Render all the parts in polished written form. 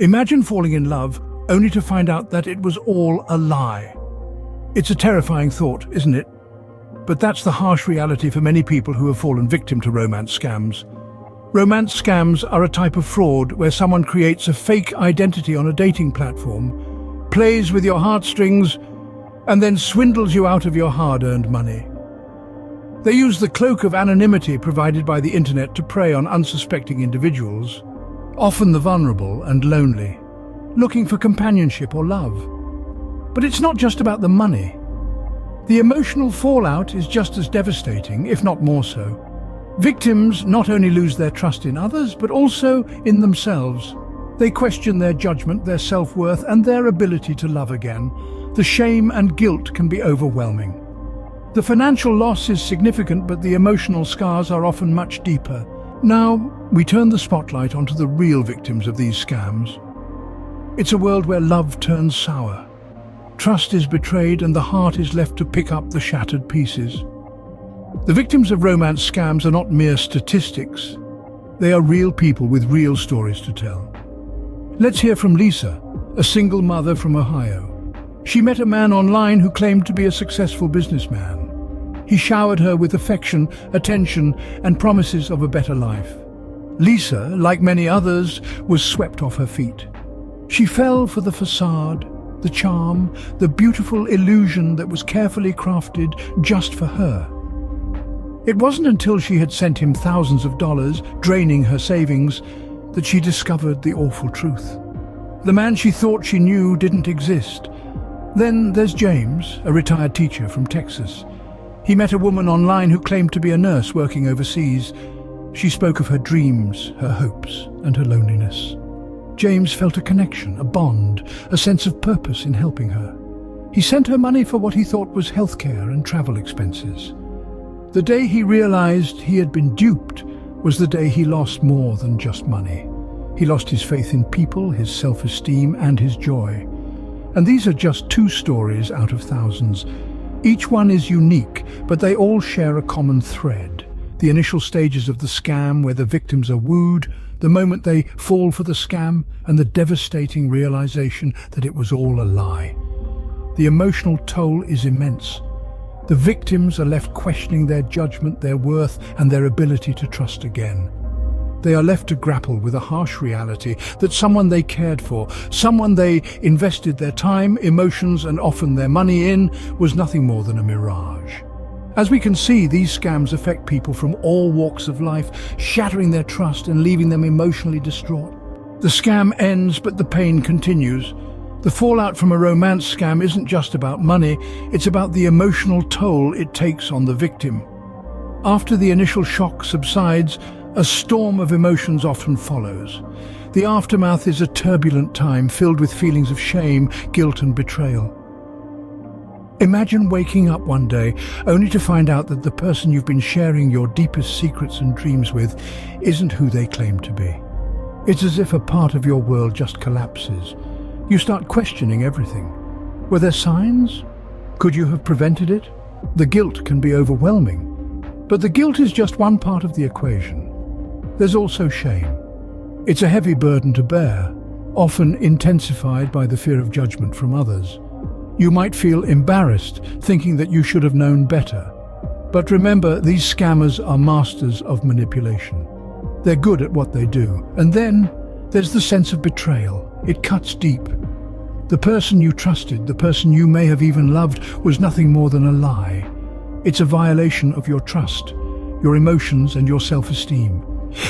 Imagine falling in love only to find out that it was all a lie. It's a terrifying thought, isn't it? But that's the harsh reality for many people who have fallen victim to romance scams. Romance scams are a type of fraud where someone creates a fake identity on a dating platform, plays with your heartstrings, and then swindles you out of your hard-earned money. They use the cloak of anonymity provided by the internet to prey on unsuspecting individuals, often the vulnerable and lonely, looking for companionship or love. But it's not just about the money. The emotional fallout is just as devastating, if not more so. Victims not only lose their trust in others, but also in themselves. They question their judgment, their self-worth, and their ability to love again. The shame and guilt can be overwhelming. The financial loss is significant, but the emotional scars are often much deeper. Now, we turn the spotlight onto the real victims of these scams. It's a world where love turns sour. Trust is betrayed and the heart is left to pick up the shattered pieces. The victims of romance scams are not mere statistics. They are real people with real stories to tell. Let's hear from Lisa, a single mother from Ohio. She met a man online who claimed to be a successful businessman. He showered her with affection, attention, and promises of a better life. Lisa, like many others, was swept off her feet. She fell for the facade, the charm, the beautiful illusion that was carefully crafted just for her. It wasn't until she had sent him thousands of dollars, draining her savings, that she discovered the awful truth. The man she thought she knew didn't exist. Then there's James, a retired teacher from Texas. He met a woman online who claimed to be a nurse working overseas. She spoke of her dreams, her hopes, and her loneliness. James felt a connection, a bond, a sense of purpose in helping her. He sent her money for what he thought was healthcare and travel expenses. The day he realized he had been duped was the day he lost more than just money. He lost his faith in people, his self-esteem, and his joy. And these are just two stories out of thousands. Each one is unique, but they all share a common thread. The initial stages of the scam where the victims are wooed, the moment they fall for the scam, and the devastating realization that it was all a lie. The emotional toll is immense. The victims are left questioning their judgment, their worth, and their ability to trust again. They are left to grapple with a harsh reality that someone they cared for, someone they invested their time, emotions, and often their money in, was nothing more than a mirage. As we can see, these scams affect people from all walks of life, shattering their trust and leaving them emotionally distraught. The scam ends, but the pain continues. The fallout from a romance scam isn't just about money, it's about the emotional toll it takes on the victim. After the initial shock subsides, a storm of emotions often follows. The aftermath is a turbulent time filled with feelings of shame, guilt, and betrayal. Imagine waking up one day only to find out that the person you've been sharing your deepest secrets and dreams with isn't who they claim to be. It's as if a part of your world just collapses. You start questioning everything. Were there signs? Could you have prevented it? The guilt can be overwhelming. But the guilt is just one part of the equation. There's also shame. It's a heavy burden to bear, often intensified by the fear of judgment from others. You might feel embarrassed, thinking that you should have known better. But remember, these scammers are masters of manipulation. They're good at what they do. And then there's the sense of betrayal. It cuts deep. The person you trusted, the person you may have even loved, was nothing more than a lie. It's a violation of your trust, your emotions, and your self-esteem.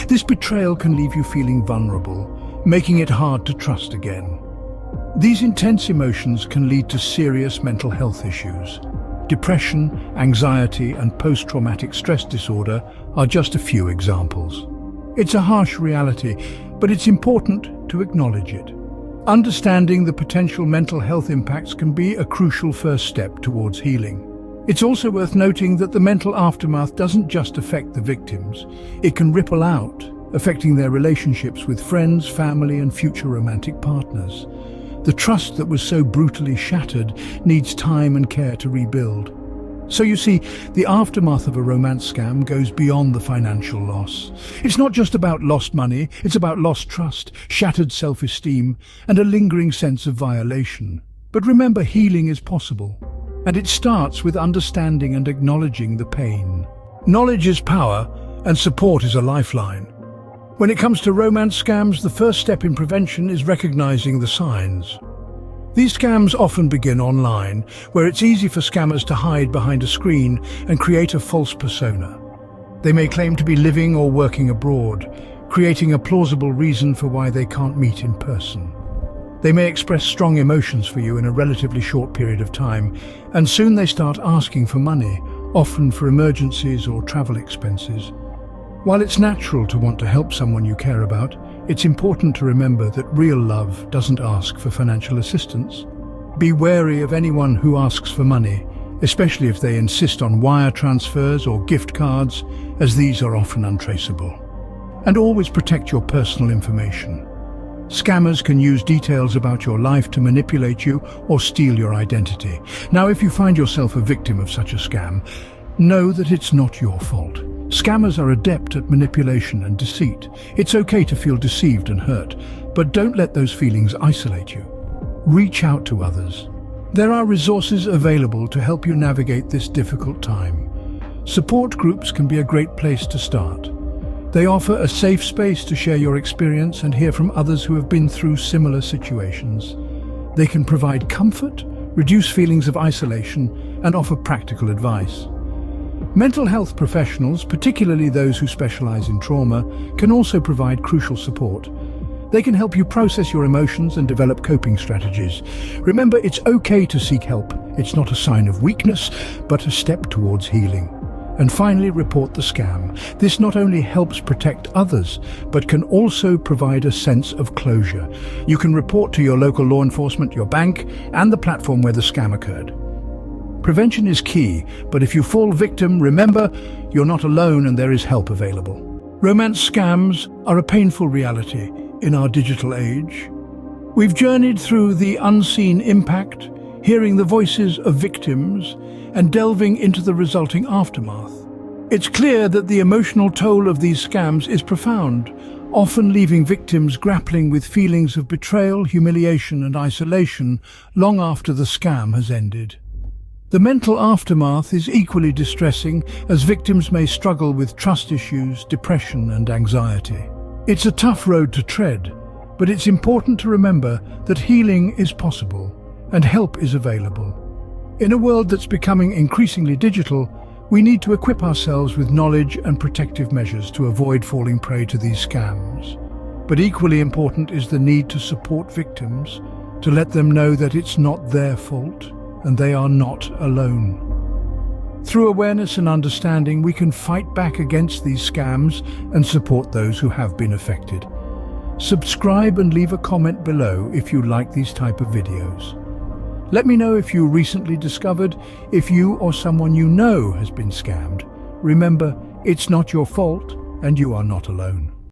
This betrayal can leave you feeling vulnerable, making it hard to trust again. These intense emotions can lead to serious mental health issues. Depression, anxiety, and post-traumatic stress disorder are just a few examples. It's a harsh reality, but it's important to acknowledge it. Understanding the potential mental health impacts can be a crucial first step towards healing. It's also worth noting that the mental aftermath doesn't just affect the victims. It can ripple out, affecting their relationships with friends, family, and future romantic partners. The trust that was so brutally shattered needs time and care to rebuild. So you see, the aftermath of a romance scam goes beyond the financial loss. It's not just about lost money, it's about lost trust, shattered self-esteem, and a lingering sense of violation. But remember, healing is possible, and it starts with understanding and acknowledging the pain. Knowledge is power, and support is a lifeline. When it comes to romance scams, the first step in prevention is recognizing the signs. These scams often begin online, where it's easy for scammers to hide behind a screen and create a false persona. They may claim to be living or working abroad, creating a plausible reason for why they can't meet in person. They may express strong emotions for you in a relatively short period of time, and soon they start asking for money, often for emergencies or travel expenses. While it's natural to want to help someone you care about, it's important to remember that real love doesn't ask for financial assistance. Be wary of anyone who asks for money, especially if they insist on wire transfers or gift cards, as these are often untraceable. And always protect your personal information. Scammers can use details about your life to manipulate you or steal your identity. Now, if you find yourself a victim of such a scam, know that it's not your fault. Scammers are adept at manipulation and deceit. It's okay to feel deceived and hurt, but don't let those feelings isolate you. Reach out to others. There are resources available to help you navigate this difficult time. Support groups can be a great place to start. They offer a safe space to share your experience and hear from others who have been through similar situations. They can provide comfort, reduce feelings of isolation, and offer practical advice. Mental health professionals, particularly those who specialize in trauma, can also provide crucial support. They can help you process your emotions and develop coping strategies. Remember, it's okay to seek help. It's not a sign of weakness, but a step towards healing. And finally, report the scam. This not only helps protect others, but can also provide a sense of closure. You can report to your local law enforcement, your bank, and the platform where the scam occurred. Prevention is key, but if you fall victim, remember, you're not alone and there is help available. Romance scams are a painful reality in our digital age. We've journeyed through the unseen impact, hearing the voices of victims, and delving into the resulting aftermath. It's clear that the emotional toll of these scams is profound, often leaving victims grappling with feelings of betrayal, humiliation, and isolation long after the scam has ended. The mental aftermath is equally distressing, as victims may struggle with trust issues, depression, and anxiety. It's a tough road to tread, but it's important to remember that healing is possible and help is available. In a world that's becoming increasingly digital, we need to equip ourselves with knowledge and protective measures to avoid falling prey to these scams. But equally important is the need to support victims, to let them know that it's not their fault and they are not alone. Through awareness and understanding, we can fight back against these scams and support those who have been affected. Subscribe and leave a comment below if you like these type of videos. Let me know if you recently discovered if you or someone you know has been scammed. Remember, it's not your fault and you are not alone.